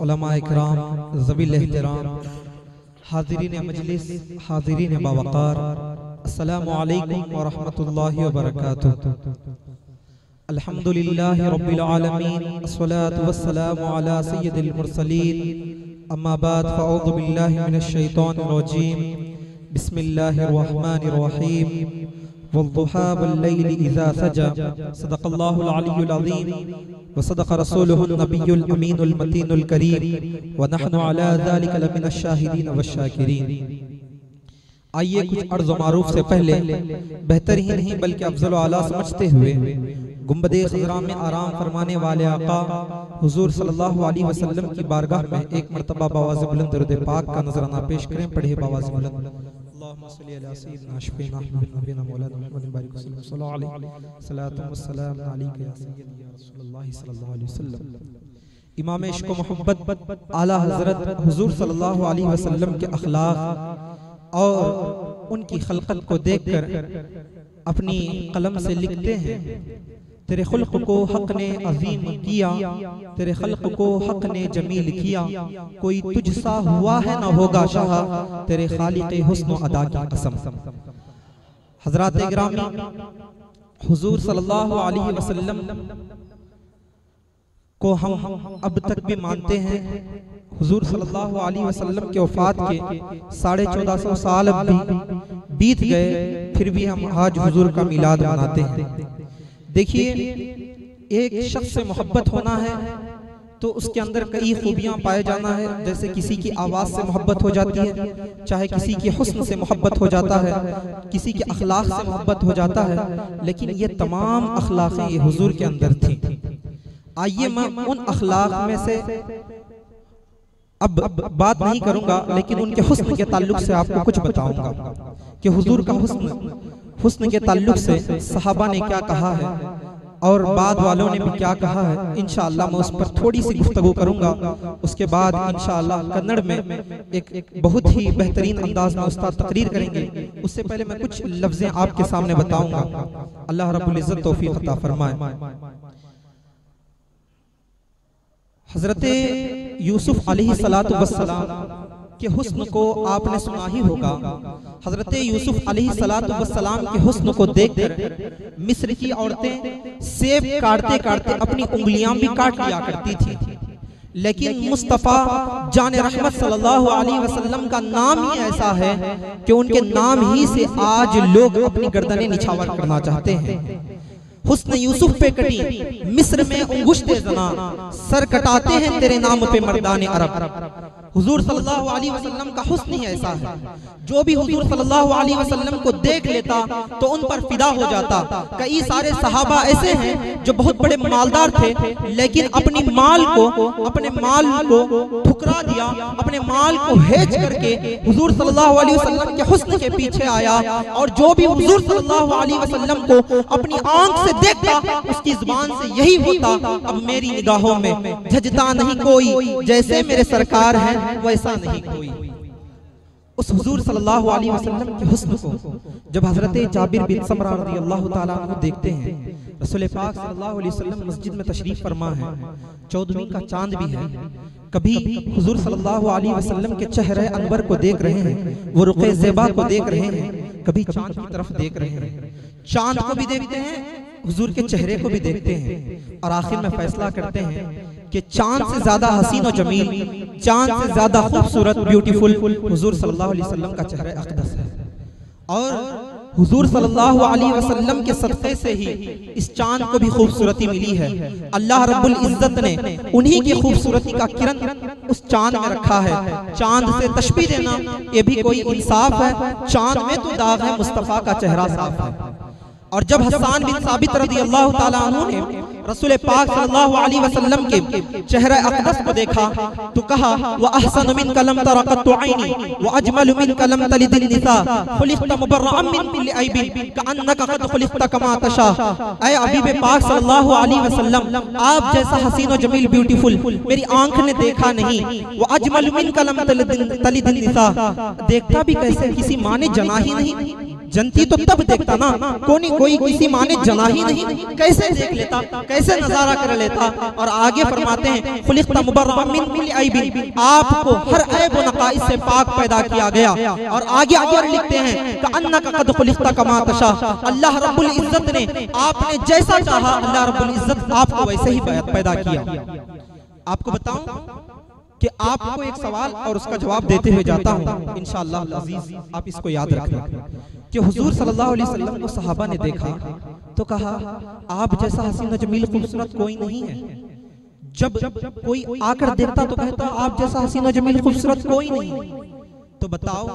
उलमा इकराम, ज़वील एहतराम, हाज़िरीन मजलिस, हाज़िरीन बावक़ार, अस्सलामु अलैकुम व रहमतुल्लाहि व बरकातुहू। अल्हम्दुलिल्लाहि रब्बिल आलमीन, अस्सलातु वस्सलामु अला सय्यिदिल मुरसलीन, अम्मा बाद फ़अऊज़ु बिल्लाहि मिनश शैतानिर रजीम, बिस्मिल्लाहिर रहमानिर रहीम, वद्दुहा वल्लैलि इज़ा सजा, सदक़ल्लाहुल अलियुल अज़ीम व सदक़ रसूलुहुन नबियुल अमीनुल मतीनुल करीम व नहनु अला ज़ालिका लमिनश शाहिदीन वश्शाकिरीन। आइए कुछ अर्ज़ व मारूफ से पहले बेहतर ही नहीं बल्कि अफज़ल व आला समझते हुए गुंबदे ख़ज़रा में आराम फरमाने वाले आका हुज़ूर सल्लल्लाहु अलैहि वसल्लम की बारगाह में एक मरतबा बावाज़ बुलंद दरूद पाक का नजराना पेश करें। पढ़े बावाज़ बुलंद अल्लाहुम्मा सल्लि अला सय्यिदिना शफ़ीना नबीना मौलाना मुहम्मद बारिक सल्लल्लाहु अलैहि सलातु व सलाम अलैका या सय्यदी या रसूलल्लाह सल्लल्लाहु अलैहि वसल्लम। इमाम इश्क़ व मोहब्बत आला हज़रत हुज़ूर सल्लल्लाहु अलैहि वसल्लम के अखलाक और उनकी खलकत को देखकर अपनी कलम से लिखते हैं, तेरे खुल्क को हक ने अजीम किया, तेरे खल्क को हक ने जमील किया, कोई तुझसा हुआ है ना होगा शाह, तेरे खालिक़े हुस्न अदा की कसम। हज़रात गिरामी, हुजूर सल्लल्लाहु अलैहि वसल्लम को हम अब तक भी मानते हैं। हुजूर सल्लल्लाहु अलैहि वसल्लम के वफात के 1450 साल अब भी बीत गए, फिर भी हम आज हुजूर का मिलाद मनाते हैं। देखिए, एक शख्स से मोहब्बत होना है तो उसके अंदर कई खूबियां पाए जाना है। जैसे किसी की आवाज़ से मोहब्बत हो जाती है, चाहे किसी की हुस्न से मोहब्बत हो जाता है, किसी के अखलाक से मोहब्बत हो जाता है, लेकिन ये तमाम अखलाक़ें ये हुजूर के अंदर थी। आइए मैं उन अखलाक में से अब बात नहीं करूंगा, लेकिन उनके हुस्न के ताल्लुक से आपको कुछ बताऊंगा कि हुजूर का हुस्न के ताल्लुक से सहाबा ने क्या कहा है और बाद वालों ने भी क्या कहा है। इंशाअल्लाह मैं उस पर थोड़ी सी गुफ्तगू करूंगा। उसके बाद इंशाअल्लाह कन्नड़ में एक बहुत ही बेहतरीन अंदाज में उस्ताद तकरीर करेंगे। उससे पहले मैं कुछ लफ्ज़ें आपके सामने बताऊंगा। अल्लाह रब्बुल इज़्ज़त तौफीक अता फरमाए। हज़रत यूसुफ अलैहिस्सलातु वस्सलाम के हुस्न को आपने सुना ही होगा। हज़रत यूसुफ अलैहिस्सलातु वस्सलाम के हुस्न को देखकर मिस्र की औरतें सेब काटते काटते अपनी उंगलियां भी काट लिया करती थी, लेकिन मुस्तफ़ा जान रहमत सल्लल्लाहु अलैहि वसल्लम का नाम ही ऐसा है कि उनके नाम ही से आज लोग अपनी गर्दनें निछावर करना चाहते हैं। हुस्न यूसुफ पे कटी मिस्र में अंगुश्ते ज़ना, सर कटाते हैं तेरे नाम पे मर्दाने अरब। हुजूर सल्लल्लाहु अलैहि वसल्लम का हुस्न ही ऐसा है, जो भी हुजूर सल्लल्लाहु अलैहि वसल्लम को देख लेता तो उन पर फिदा हो जाता। कई सारे सहाबा ऐसे हैं जो बहुत बड़े मालदार थे, लेकिन अपने माल को ठुकरा दिया, अपने माल को हेज करके हुजूर सल्लल्लाहु अलैहि वसल्लम के हुस्न के पीछे आया। और जो भी हुजूर सल्लल्लाहु अलैहि वसल्लम को अपनी आंख से देखता, उसकी जुबान से यही होता, अब मेरी निगाहों में झजता नहीं कोई, जैसे मेरे सरकार हैं वैसा नहीं कोई। उस हुजूर सल्लल्लाहु अलैहि वसल्लम के हुस्न को जब हजरत जाबिर बिन समरा रज़ियल्लाहु ताला अन्हु देखते हैं, रसूल पाक सल्लल्लाहु अलैहि वसल्लम मस्जिद में तशरीफ फरमा है, 14वीं का चांद भी है। कभी हुजूर सल्लल्लाहु अलैहि वसल्लम के चेहरे अनवर को देख रहे हैं, वो रुक़े ज़ेबा को देख रहे हैं, कभी चांद की तरफ देख रहे हैं। चांद को भी देखते हैं, हुजूर के चेहरे को भी देखते हैं, और आखिर में फैसला करते हैं कि चांद से ज्यादा हसीन और जमील, चांद से ज्यादा खूबसूरत ब्यूटीफुल हुजूर सल्लल्लाहु अलैहि वसल्लम का चेहरा अक़दस है। और हुजूर सल्लल्लाहु अलैहि वसल्लम के सदक़े से ही इस चांद को भी खूबसूरती मिली है। अल्लाह रब्बुल इज़्ज़त ने उन्हीं की खूबसूरती का किरण उस चांद में रखा है। चांद से तशबीह देना ये भी कोई इंसाफ है? चांद में तो दाग है, मुस्तफ़ा का चेहरा साफ है। और जब हसन बिन साबित रज़ियल्लाहु ताला अन्हु ने रसूल पाक सल्लल्लाहु अलैहि वसल्लम के चेहरे अक़दस को देखा तो कहा, व अहसन मिन कलम तरक़त ऐनी व अजमल मिन कलम तलिदिन निसा खुलिक़त मुबर्रअन मिन कुल्लि ऐबिन कअन्नका क़द खुलिक़त कमा तशा। ऐ हबीब पाक सल्लल्लाहु अलैहि वसल्लम, आप जैसा हसीन और जमील ब्यूटीफुल मेरी आंख ने देखा नहीं। व अजमल मिन कलम तलिदिन निसा, देखता भी कैसे, किसी माँ ने जना ही नहीं। जनती तो तब देखता ना, कोई किसी माँ ने जना ही नहीं, कैसे देख लेता, कैसे नजारा कर लेता। और आगे फरमाते हैं खुलिक़्ता मुबर्रअन मिन कुल्ली ऐबिन, आपको हर ऐब व नक़ाइस से पाक पैदा किया गया। और आगे और लिखते हैं कअन्नका क़द खुलिक़्ता कमा तशा, अल्लाह रब्बुल इज्जत ने आपने जैसा चाहा, अल्लाह रब्बुल इज्जत आपको वैसे ही पैदा किया। आपको बताऊं कि आपको एक सवाल और उसका जवाब देते हुए जाता हूं, इंशाअल्लाह अज़ीज़ आप इसको याद रखना कि हुजूर सल्लल्लाहु अलैहि वसल्लम को सहाबा ने देखा तो कहा आप जैसा हसीन जमील खूबसूरत कोई नहीं है। जब कोई आकर देखता तो कहता आप जैसा हसीन जमील खूबसूरत कोई नहीं। तो बताओ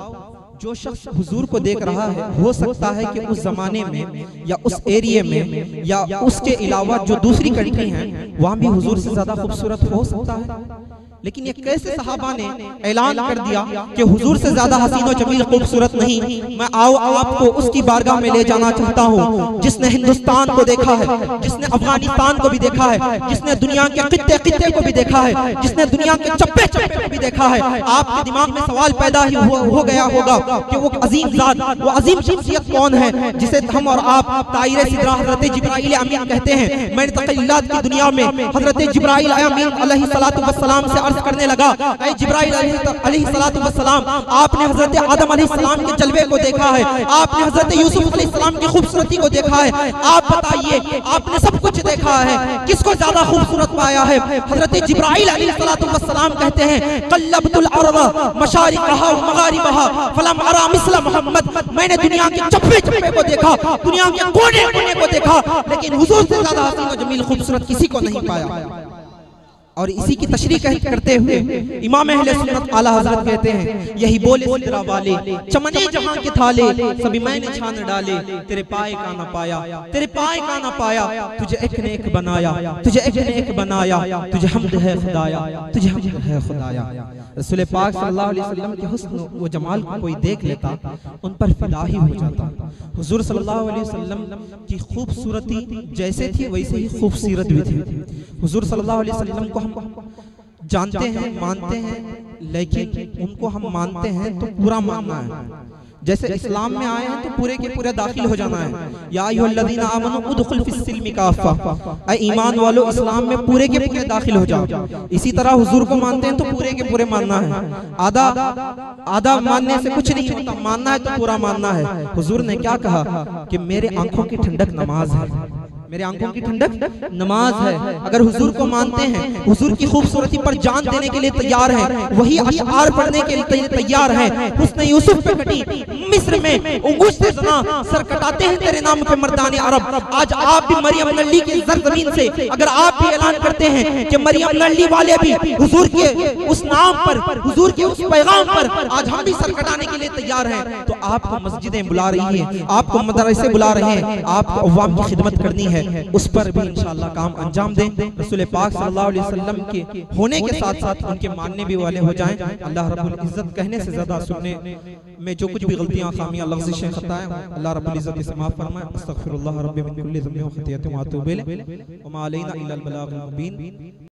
जो शख्स हुजूर को देख रहा है, हो सकता है कि उस जमाने में या उस एरिया में या उसके अलावा जो दूसरी कंट्री है वहां भी हुजूर से ज्यादा खूबसूरत हो सकता है। लेकिन ये कैसे सहाबा ने ऐलान कर दिया कि हुजूर से ज्यादा हसीन जमील खूबसूरत नहीं। मैं आपको उसकी बारगाह में ले जाना चाहता हूँ जिसने हिंदुस्तान को देखा है, जिसने अफगानिस्तान को भी देखा है, जिसने दुनिया के कित्ते कित्ते को भी देखा है, जिसने दुनिया के चप्पे चप्पे को भी देखा है। आपके दिमाग में सवाल पैदा ही हो गया होगा कि वो अजीम जात, वो अजीम शख्सियत कौन है जिसे हम और आप ताइरे सिदरा हजरत जिब्राइल अमीन कहते हैं। मैंने तक़य्युलात की दुनिया में हजरत जिब्राइल अमीन अलैहिस्सलातु वस्सलाम से अर्ज करने लगा, ऐ जिब्राइल अलैहिस्सलातु वस्सलाम, आपने हजरत आदम अलैहिस्सलाम के जलवे को देखा है, आपने हजरत यूसुफ अलैहिस्सलाम की खूबसूरती को देखा है, आप बताइए आपने सब कुछ देखा है, किसको ज्यादा खूबसूरत पाया है? हजरत जिब्राइल अलैहिस्सलातु वस्सलाम कहते हैं कल्लबतुल अर्द मशारिकहा व मगारिबहा फलम अरा मिस्ल मोहम्मद, मैंने दुनिया के चप्पे चप्पे को देखा, दुनिया के कोने कोने को देखा, लेकिन हुजूर से ज्यादा हसीन व जमील खूबसूरत किसी को नहीं पाया। और इसी की तशरीह करते हुए इमाम अहले सुन्नत आला हजरत कहते हैं यही बोले सिदरा वाले चमने जहां के थाले सभी मैंने छान डाले, तेरे पाए का ना पाया, तेरे पाए का ना पाया, तुझे एक ने एक बनाया, तुझे एक ने एक बनाया, तुझे हम्द है खुदाया, तुझे हम्द है खुदाया। रसूल पाक सल्लल्लाहु अलैहि वसल्लम के हुस्न व जमाल को कोई देख लेता उन पर फिदा ही हो जाता। हुजूर सल्लल्लाहु अलैहि वसल्लम की खूबसूरती जैसे थी वैसे ही खूबसूरत भी थी। हुजूर सल्लल्लाहु अलैहि वसल्लम को हम जानते हैं, मानते हैं, लेकिन उनको हम मानते हैं तो पूरा मानना है। जैसे इस्लाम में आए हैं तो पूरे के पूरे दाखिल हो जाना है। या अय्युहल्लज़ीना आमनू उदखुल फिस्सिल्मि काफ़ा, ऐ ईमान वालों इस्लाम में पूरे के पूरे दाखिल हो जाओ। इसी तरह हुजूर को मानते हैं तो पूरे के पूरे मानना है। आधा मानने से कुछ नहीं होता, मानना है तो पूरा मानना है। हुजूर ने क्या कहा कि मेरे आंखों की ठंडक नमाज है, मेरे आंखों की ठंडक नमाज है। अगर हुजूर को मानते हैं, हुजूर की खूबसूरती पर जान देने के लिए तैयार है, वही अशआर पढ़ने के लिए तैयार है। हुस्न यूसुफ पे कटी मिस्र में उंगूठे जना सर कटाते हैं तेरे नाम पे मर्दाने अरब। आज आप भी मरियम नल्ली की ज़मीन से अगर आप भी ऐलान करते हैं कि मरियम नल्ली वाले भी हुजूर के उस नाम पर, हुजूर के उस पैगाम पर आज हम भी सर कटाने के लिए तैयार हैं, तो आपको मस्जिदें बुला रही हैं, आपको मदरसे बुला रहे हैं, आपको अवाम की खिदमत करनी है, उस पर भी इंशाअल्लाह काम अंजाम दें। रसूल पाक सल्लल्लाहु अलैहि वसल्लम के होने के साथ साथ उनके मानने भी वाले हो जाएं। अल्लाह रब्बुल इज्जत कहने से ज्यादा सुनने में जो कुछ भी गलतियां, खामियां, लफ्ज़िशें, खताएं, अल्लाह रब्बुल इज्जत इसे माफ फरमाए। अस्तगफिरुल्लाह रब्बी मिन कुल्ली ज़ंबिन व खतियतिन व अतूबु इलैह व मा अलैना इल्ला अल बलागुल मुबीन।